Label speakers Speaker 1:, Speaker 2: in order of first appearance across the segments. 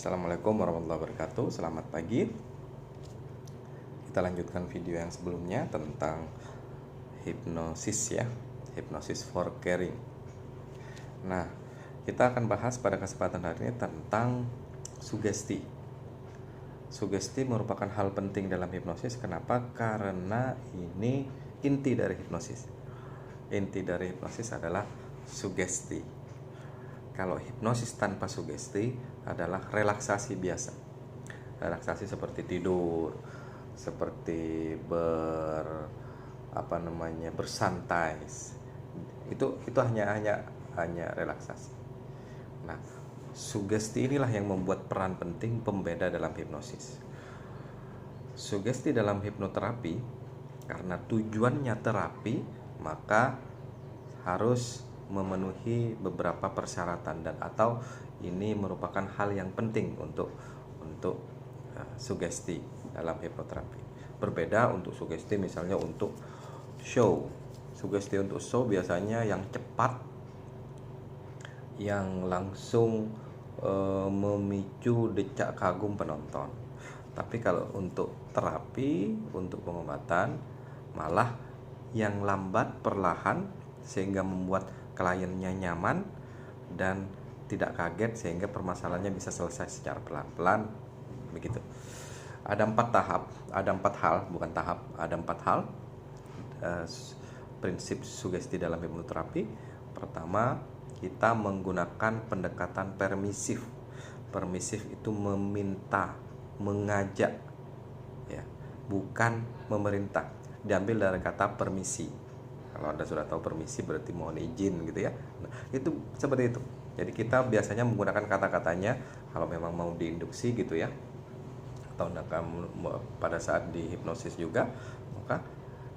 Speaker 1: Assalamualaikum warahmatullahi wabarakatuh. Selamat pagi. Kita lanjutkan video yang sebelumnya tentang hipnosis ya, hipnosis for caring. Nah, kita akan bahas pada kesempatan hari ini tentang sugesti. Sugesti merupakan hal penting dalam hipnosis. Kenapa? Karena ini inti dari hipnosis. Inti dari hipnosis adalah sugesti. Kalau hipnosis tanpa sugesti adalah relaksasi biasa. Relaksasi seperti tidur, seperti bersantai. Itu hanya relaksasi. Nah, sugesti inilah yang membuat peran penting pembeda dalam hipnosis. Sugesti dalam hipnoterapi, karena tujuannya terapi, maka harus memenuhi beberapa persyaratan atau ini merupakan hal yang penting untuk sugesti dalam hipnoterapi. Berbeda untuk sugesti misalnya untuk show. Sugesti untuk show biasanya yang cepat, yang langsung memicu decak kagum penonton. Tapi kalau untuk terapi, untuk pengobatan, malah yang lambat perlahan sehingga membuat kliennya nyaman dan tidak kaget sehingga permasalahannya bisa selesai secara pelan-pelan begitu. Ada empat hal prinsip sugesti dalam hipnoterapi. Pertama, kita menggunakan pendekatan permisif. Permisif itu meminta, mengajak ya, bukan memerintah. Diambil dari kata permisi. Kalau Anda sudah tahu permisi berarti mohon izin gitu ya. Nah, itu seperti itu. Jadi kita biasanya menggunakan kata-katanya kalau memang mau diinduksi gitu ya. Atau pada saat di hipnosis juga, maka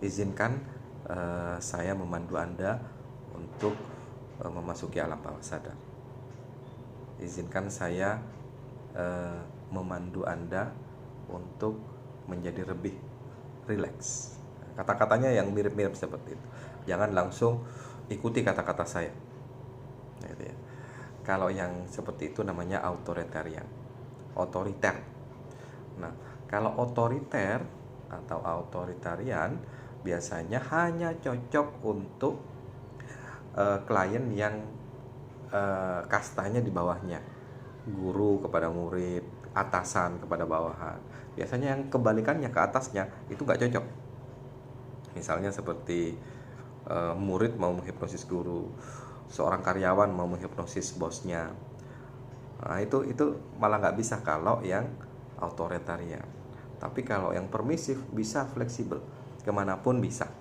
Speaker 1: izinkan saya memandu Anda untuk memasuki alam bawah sadar. Izinkan saya memandu Anda untuk menjadi lebih rileks. Kata-katanya yang mirip-mirip seperti itu. Jangan langsung ikuti kata-kata saya. Gitu ya. Kalau yang seperti itu namanya authoritarian, otoriter. Nah, kalau otoriter atau authoritarian biasanya hanya cocok untuk klien yang kastanya di bawahnya, guru kepada murid, atasan kepada bawahan. Biasanya yang kebalikannya ke atasnya itu nggak cocok. Misalnya seperti murid mau menghipnosis guru, seorang karyawan mau menghipnosis bosnya. Nah, itu malah nggak bisa kalau yang authoritarian. Tapi kalau yang permisif bisa fleksibel, kemanapun bisa.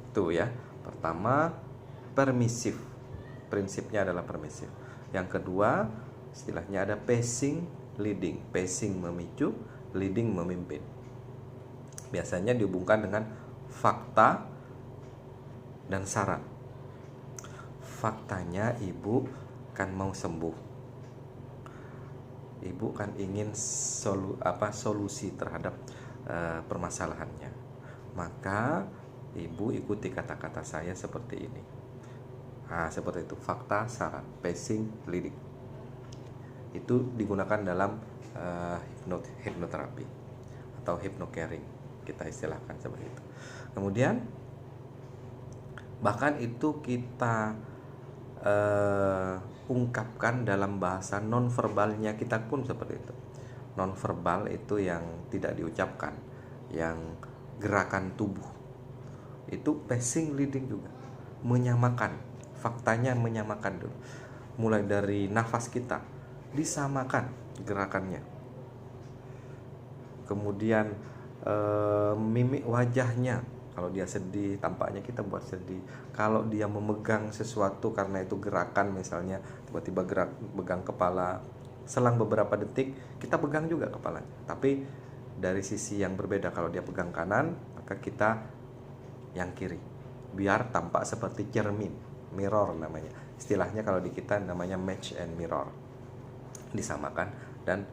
Speaker 1: Itu ya. Pertama, permisif. Prinsipnya adalah permisif. Yang kedua, istilahnya ada pacing leading. Pacing memicu, leading memimpin. Biasanya dihubungkan dengan fakta dan saran. Faktanya ibu kan mau sembuh. Ibu kan ingin solusi terhadap permasalahannya. Maka ibu ikuti kata-kata saya seperti ini. Nah, seperti itu, fakta, saran, pacing, leading. Itu digunakan dalam hipnoterapi atau hypnocaring, kita istilahkan seperti itu. Kemudian bahkan itu kita ungkapkan dalam bahasa nonverbalnya kita pun seperti itu. Nonverbal itu yang tidak diucapkan, yang gerakan tubuh. Itu pacing leading juga, menyamakan, faktanya menyamakan dulu. Mulai dari nafas kita disamakan gerakannya. Kemudian mimik wajahnya. Kalau dia sedih, tampaknya kita buat sedih. Kalau dia memegang sesuatu karena itu gerakan, misalnya tiba-tiba pegang kepala, selang beberapa detik kita pegang juga kepalanya. Tapi dari sisi yang berbeda. Kalau dia pegang kanan, maka kita yang kiri. Biar tampak seperti cermin, mirror namanya. Istilahnya kalau di kita namanya match and mirror. Disamakan dan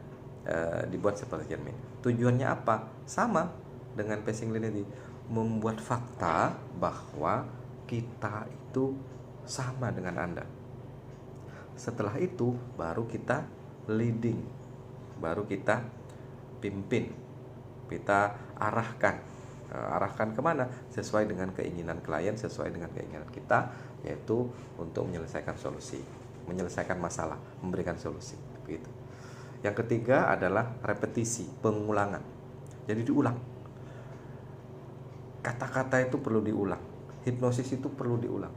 Speaker 1: dibuat seperti cermin. Tujuannya apa? Sama dengan pacing leading, membuat fakta bahwa kita itu sama dengan Anda. Setelah itu baru kita leading, baru kita pimpin, kita arahkan. Arahkan kemana? Sesuai dengan keinginan klien, sesuai dengan keinginan kita, yaitu untuk menyelesaikan solusi, menyelesaikan masalah, memberikan solusi. Begitu. Yang ketiga adalah repetisi, pengulangan. Jadi diulang. Kata-kata itu perlu diulang. Hipnosis itu perlu diulang.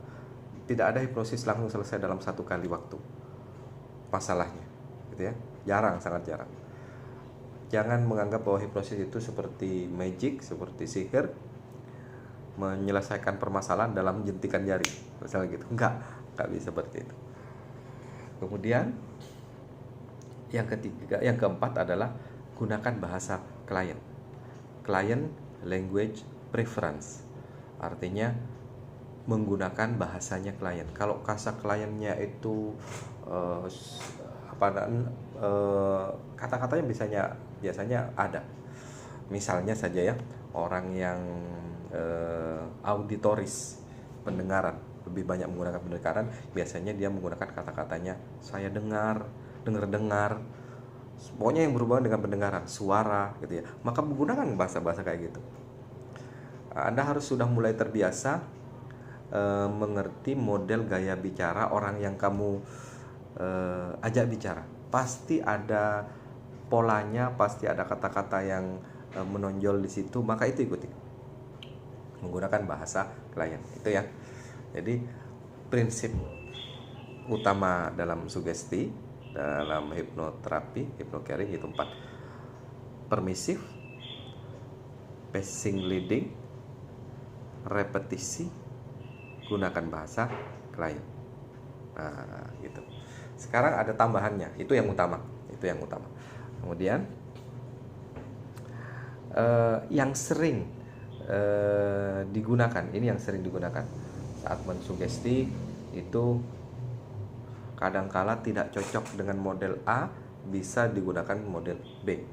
Speaker 1: Tidak ada hipnosis langsung selesai dalam 1 kali waktu masalahnya, gitu ya. Jarang, sangat jarang. Jangan menganggap bahwa hipnosis itu seperti magic, seperti sihir, menyelesaikan permasalahan dalam jentikan jari, misalnya gitu. Enggak bisa seperti itu. Kemudian yang keempat adalah gunakan bahasa klien. Client language preference. Artinya menggunakan bahasanya klien. Kalau kata kliennya itu kata-katanya biasanya ada. Misalnya saja ya, orang yang auditoris, pendengaran, lebih banyak menggunakan pendengaran, biasanya dia menggunakan kata-katanya saya dengar, dengar, pokoknya yang berhubungan dengan pendengaran, suara gitu ya. Maka menggunakan bahasa-bahasa kayak gitu. Anda harus sudah mulai terbiasa mengerti model gaya bicara orang yang kamu ajak bicara. Pasti ada polanya, pasti ada kata-kata yang menonjol di situ, maka itu ikuti. Menggunakan bahasa klien, itu ya. Jadi prinsip utama dalam sugesti, dalam hipnoterapi, hypnocaring itu 4. Permisif, passing leading, repetisi, gunakan bahasa klien. Nah, gitu. Sekarang ada tambahannya, itu yang utama. Kemudian yang sering digunakan, ini yang sering digunakan saat mensugesti itu kadangkala tidak cocok dengan model A, bisa digunakan model B.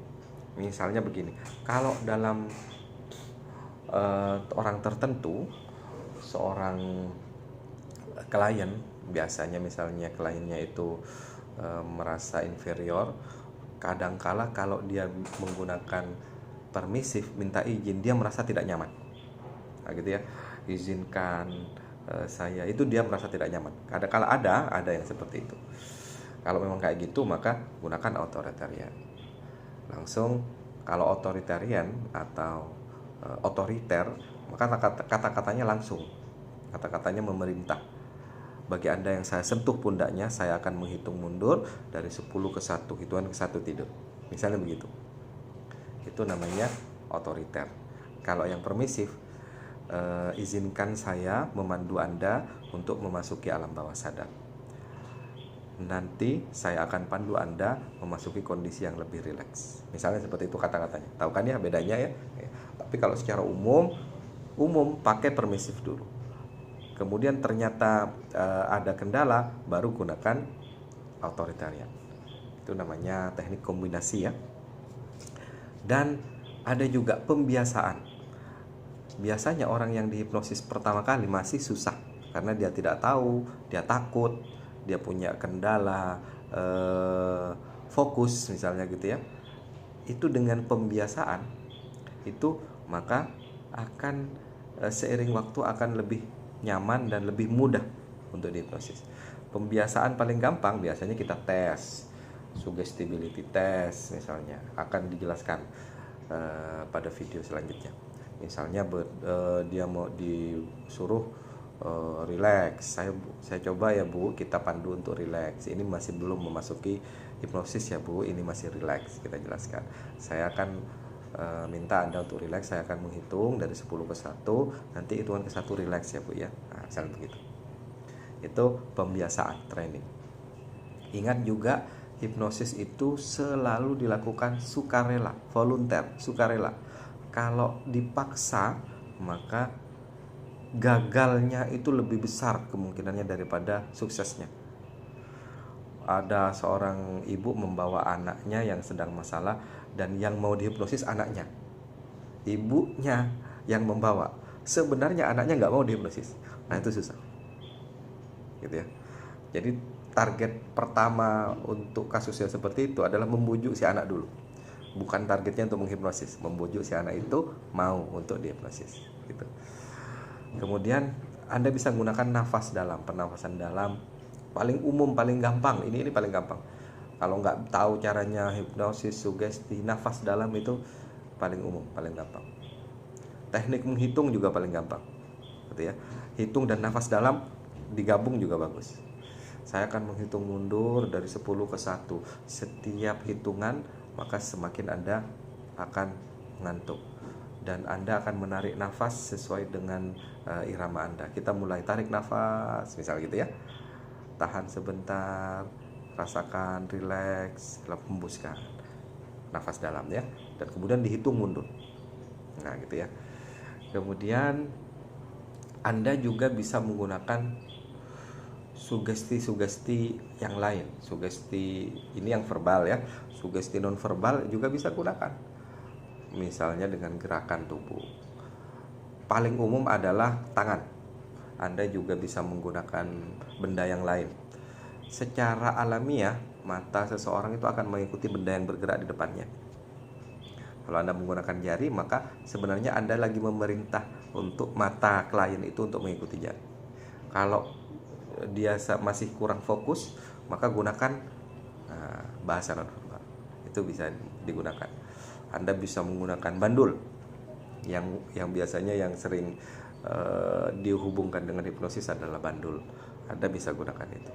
Speaker 1: Misalnya begini, kalau dalam orang tertentu, seorang klien, biasanya misalnya kliennya itu merasa inferior, kadangkala kalau dia menggunakan permisif, minta izin, dia merasa tidak nyaman. Nah, gitu ya, izinkan saya, itu dia merasa tidak nyaman. Kadangkala ada yang seperti itu. Kalau memang kayak gitu, maka gunakan authoritarian. Langsung, kalau authoritarian atau otoriter, maka kata-katanya langsung, kata-katanya memerintah. Bagi Anda yang saya sentuh pundaknya, saya akan menghitung mundur dari 10 ke 1, hitungan ke 1 tidur, misalnya begitu. Itu namanya otoriter. Kalau yang permisif, izinkan saya memandu Anda untuk memasuki alam bawah sadar. Nanti saya akan pandu Anda memasuki kondisi yang lebih rileks. Misalnya seperti itu kata-katanya. Tahu kan ya bedanya ya? Tapi kalau secara umum pakai permisif dulu. Kemudian ternyata ada kendala, baru gunakan authoritarian. Itu namanya teknik kombinasi ya. Dan ada juga pembiasaan. Biasanya orang yang dihipnosis pertama kali masih susah, karena dia tidak tahu, dia takut, dia punya kendala fokus misalnya gitu ya. Itu dengan pembiasaan itu, maka akan seiring waktu akan lebih nyaman dan lebih mudah untuk dihipnosis. Pembiasaan paling gampang biasanya kita tes, suggestibility test misalnya, akan dijelaskan pada video selanjutnya. Misalnya dia mau disuruh relax, saya coba ya Bu, kita pandu untuk relax. Ini masih belum memasuki hipnosis ya Bu, ini masih relax, kita jelaskan. Saya akan minta Anda untuk relax, saya akan menghitung dari 10 ke 1, nanti hitungan ke 1 relax ya Bu ya. Nah, misalnya begitu. Itu pembiasaan, training. Ingat juga, hipnosis itu selalu dilakukan sukarela, volunteer, sukarela. Kalau dipaksa, maka gagalnya itu lebih besar kemungkinannya daripada suksesnya. Ada seorang ibu membawa anaknya yang sedang masalah, dan yang mau dihipnosis anaknya, ibunya yang membawa. Sebenarnya anaknya nggak mau dihipnosis. Nah, itu susah gitu ya. Jadi target pertama untuk kasus yang seperti itu adalah membujuk si anak dulu. Bukan targetnya untuk menghipnosis, membujuk si anak itu mau untuk dihipnosis gitu. Kemudian Anda bisa menggunakan nafas dalam, pernafasan dalam paling umum, paling gampang. Ini paling gampang. Kalau nggak tahu caranya hipnosis, sugesti, nafas dalam itu paling umum, paling gampang. Teknik menghitung juga paling gampang, gitu ya. Hitung dan nafas dalam digabung juga bagus. Saya akan menghitung mundur dari 10 ke 1. Setiap hitungan maka semakin Anda akan ngantuk, dan Anda akan menarik nafas sesuai dengan irama Anda. Kita mulai tarik nafas, misal gitu ya. Tahan sebentar, rasakan, rileks, lalu hembuskan nafas dalam ya, dan kemudian dihitung mundur. Nah, gitu ya. Kemudian Anda juga bisa menggunakan sugesti-sugesti yang lain. Sugesti ini yang verbal ya. Sugesti non verbal juga bisa gunakan. Misalnya dengan gerakan tubuh. Paling umum adalah tangan. Anda juga bisa menggunakan benda yang lain. Secara alamiah, mata seseorang itu akan mengikuti benda yang bergerak di depannya. Kalau Anda menggunakan jari, maka sebenarnya Anda lagi memerintah untuk mata klien itu untuk mengikuti jari. Kalau dia masih kurang fokus, maka gunakan bahasa nonverbal. Itu bisa digunakan. Anda bisa menggunakan bandul yang biasanya yang sering dihubungkan dengan hipnosis adalah bandul. Anda bisa gunakan itu.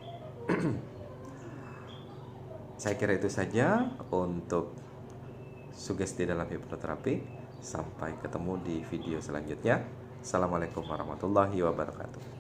Speaker 1: Saya kira itu saja untuk sugesti dalam hipnoterapi. Sampai ketemu di video selanjutnya. Assalamualaikum warahmatullahi wabarakatuh.